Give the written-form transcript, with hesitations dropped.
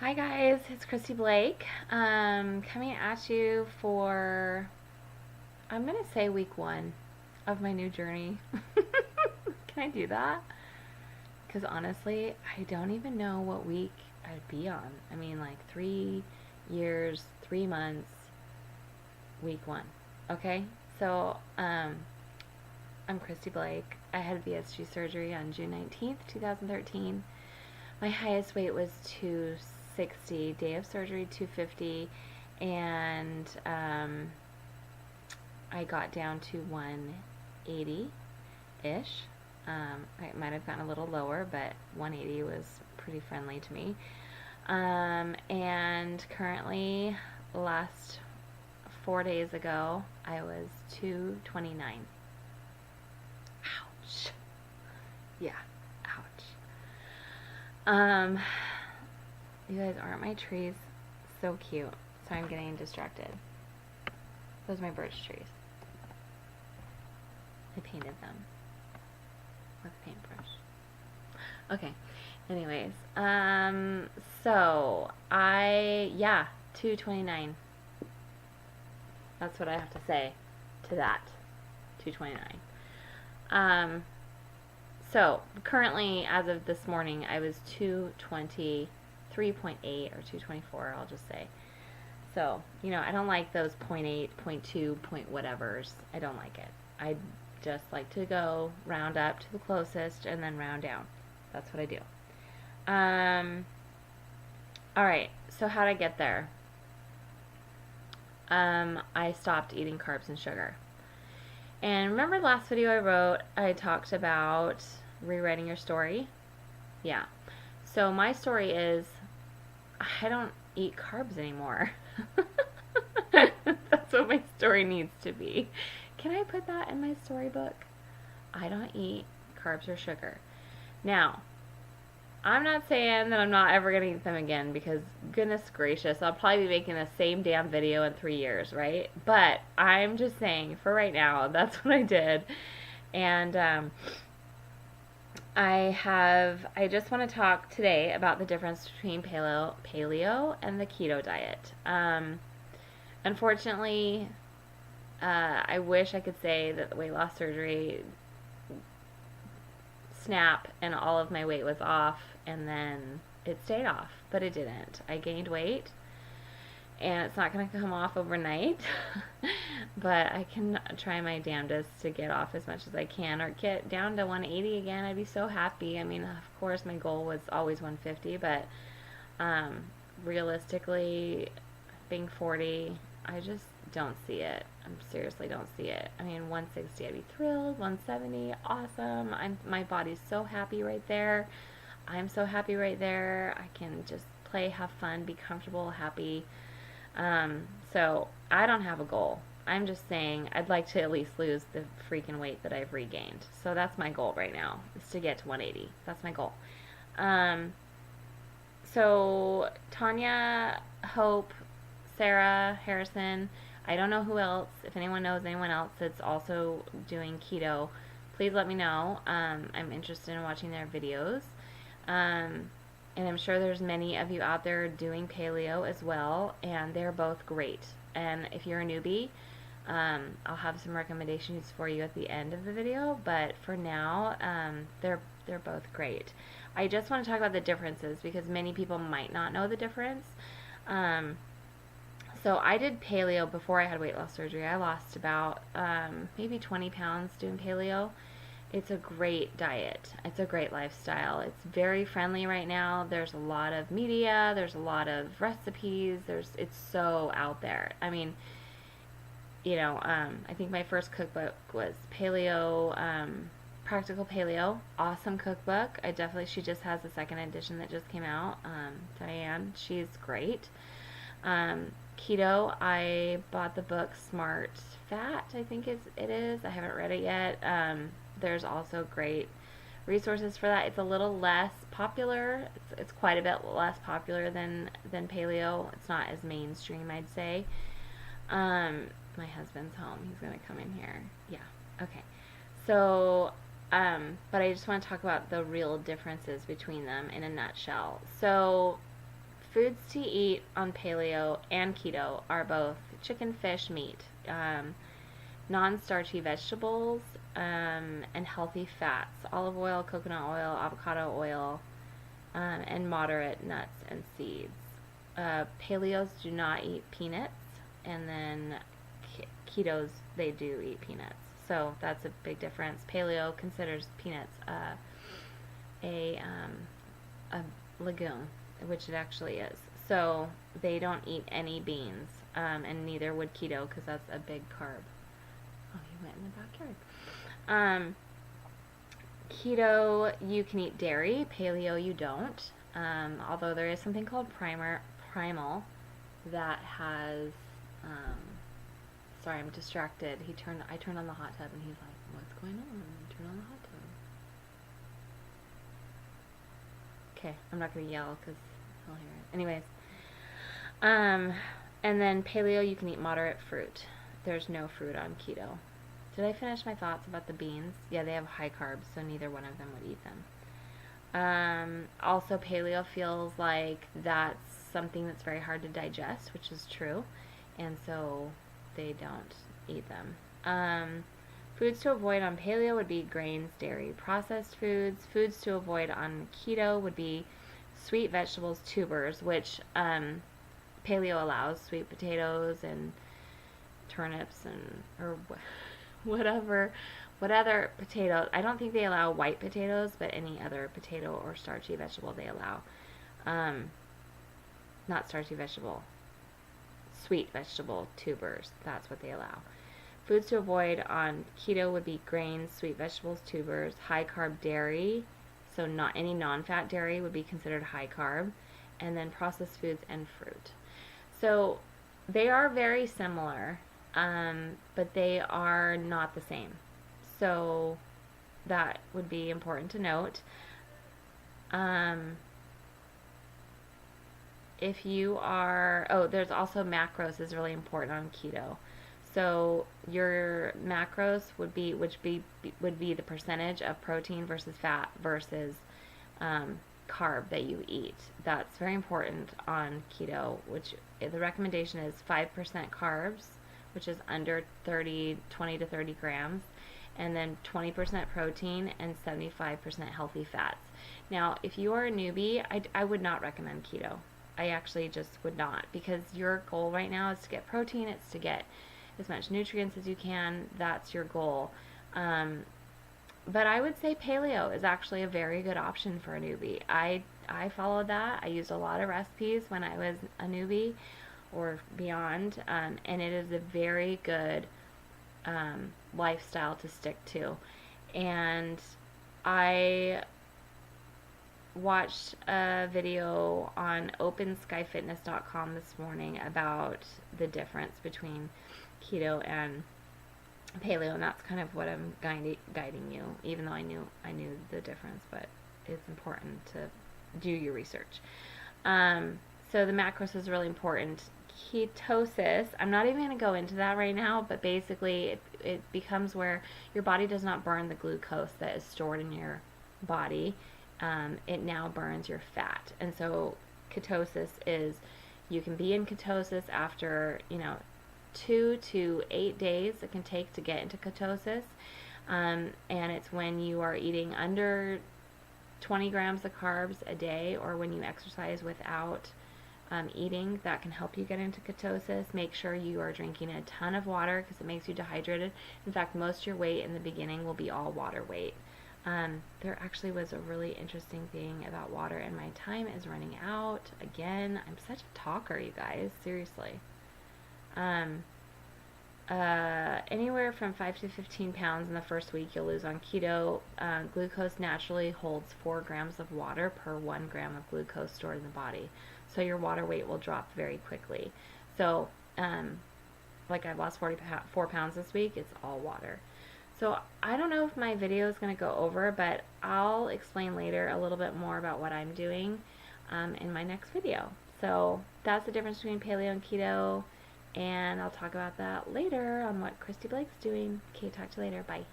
Hi guys, it's Christy Blake. Coming at you for, I'm gonna say week 1 of my new journey. Can I do that? Because honestly, I don't even know what week I'd be on. I mean, like 3 years, 3 months, week 1. Okay, so I'm Christy Blake. I had VSG surgery on June 19th, 2013. My highest weight was 260, day of surgery 250, and I got down to 180-ish. I might have gotten a little lower, but 180 was pretty friendly to me. And currently, last 4 days ago, I was 229. Ouch. Yeah, ouch. You guys, aren't my trees so cute? So I'm getting distracted. Those are my birch trees. I painted them with a paintbrush. Okay. Anyways, so 229. That's what I have to say to that. 229. So currently, as of this morning, I was 223.8 or 224, I'll just say. So, I don't like those 0.8, 0.2, point whatevers. I don't like it. I just like to go round up to the closest and then round down. That's what I do. Alright, so how'd I get there? I stopped eating carbs and sugar. And remember the last video I wrote, I talked about rewriting your story? Yeah. So my story is, I don't eat carbs anymore. That's what my story needs to be. Can I put that in my storybook? I don't eat carbs or sugar. Now, I'm not saying that I'm not ever going to eat them again, because goodness gracious, I'll probably be making the same damn video in 3 years, right? But I'm just saying, for right now, that's what I did. And I just want to talk today about the difference between paleo and the keto diet. Unfortunately, I wish I could say that the weight loss surgery snap and all of my weight was off and then it stayed off, but it didn't. I gained weight and it's not going to come off overnight, but I can try my damnedest to get off as much as I can, or get down to 180 again. I'd be so happy. I mean, of course my goal was always 150, but realistically, being 40, I just don't see it. I seriously don't see it. I mean, 160, I'd be thrilled. 170, awesome. My body's so happy right there. I'm so happy right there. I can just play, have fun, be comfortable, happy. So I don't have a goal. I'm just saying I'd like to at least lose the freaking weight that I've regained. So that's my goal right now, is to get to 180. That's my goal. So Tanya, Hope, Sarah, Harrison, I don't know who else. If anyone knows anyone else that's also doing keto, please let me know. I'm interested in watching their videos. And I'm sure there's many of you out there doing paleo as well, and they're both great. And if you're a newbie, I'll have some recommendations for you at the end of the video, but for now, they're both great. I just want to talk about the differences because many people might not know the difference. So I did paleo before I had weight loss surgery. I lost about maybe 20 pounds doing paleo. It's a great diet. It's a great lifestyle. It's very friendly right now. There's a lot of media. There's a lot of recipes. It's so out there. I mean, I think my first cookbook was Paleo, Practical Paleo. Awesome cookbook. She just has a second edition that just came out. Diane, she's great. Keto, I bought the book Smart Fat, I think it is. I haven't read it yet. There's also great resources for that. It's a little less popular. It's quite a bit less popular than paleo. It's not as mainstream, I'd say. My husband's home. He's going to come in here. Yeah. Okay. So, but I just want to talk about the real differences between them in a nutshell. So, foods to eat on paleo and keto are both chicken, fish, meat, non-starchy vegetables, and healthy fats, olive oil, coconut oil, avocado oil, and moderate nuts and seeds. Paleos do not eat peanuts, and then ketos, they do eat peanuts. So that's a big difference. Paleo considers peanuts a legume, which it actually is. So they don't eat any beans, and neither would keto because that's a big carb. Oh, he went in the backyard. Keto, you can eat dairy. Paleo, you don't. Although there is something called primal that has. Sorry, I'm distracted. I turned on the hot tub, and he's like, "What's going on? Turn on the hot tub." Okay, I'm not gonna yell because he'll hear it. Anyways, and then paleo, you can eat moderate fruit. There's no fruit on keto. Did I finish my thoughts about the beans? Yeah, they have high carbs, so neither one of them would eat them. Also, paleo feels like that's something that's very hard to digest, which is true, and so they don't eat them. Foods to avoid on paleo would be grains, dairy, processed foods. Foods to avoid on keto would be sweet vegetables, tubers, which paleo allows sweet potatoes and turnips or whatever. What other potatoes? I don't think they allow white potatoes, but any other potato or starchy vegetable they allow. Not starchy vegetable. Sweet vegetable tubers. That's what they allow. Foods to avoid on keto would be grains, sweet vegetables, tubers, high carb dairy. So not any non-fat dairy would be considered high carb, and then processed foods and fruit. So they are very similar, but they are not the same. So that would be important to note. If you are, there's also macros is really important on keto. So your macros would be the percentage of protein versus fat versus carb that you eat. That's very important on keto, which the recommendation is 5% carbs, which is under 20 to 30 grams, and then 20% protein and 75% healthy fats. Now, if you are a newbie, I would not recommend keto. I actually just would not, because your goal right now is to get protein, it's to get as much nutrients as you can. That's your goal. But I would say paleo is actually a very good option for a newbie. I followed that. I used a lot of recipes when I was a newbie or beyond, and it is a very good lifestyle to stick to. And I watched a video on openskyfitness.com this morning about the difference between keto and paleo, and that's kind of what I'm guiding you, even though I knew the difference, but it's important to do your research. So the macros is really important. Ketosis, I'm not even going to go into that right now, but basically it becomes where your body does not burn the glucose that is stored in your body. It now burns your fat. And so ketosis is, you can be in ketosis after, 2 to 8 days it can take to get into ketosis. And it's when you are eating under 20 grams of carbs a day, or when you exercise without eating, that can help you get into ketosis. Make sure you are drinking a ton of water because it makes you dehydrated. In fact, most of your weight in the beginning will be all water weight. There actually was a really interesting thing about water, and my time is running out. Again, I'm such a talker, you guys. Seriously. Anywhere from 5 to 15 pounds in the first week you'll lose on keto. Glucose naturally holds 4 grams of water per 1 gram of glucose stored in the body. So your water weight will drop very quickly. So, like I've lost 4 pounds this week, it's all water. So I don't know if my video is going to go over, but I'll explain later a little bit more about what I'm doing in my next video. So that's the difference between paleo and keto, and I'll talk about that later on what Christy Blake's doing. Okay, talk to you later. Bye.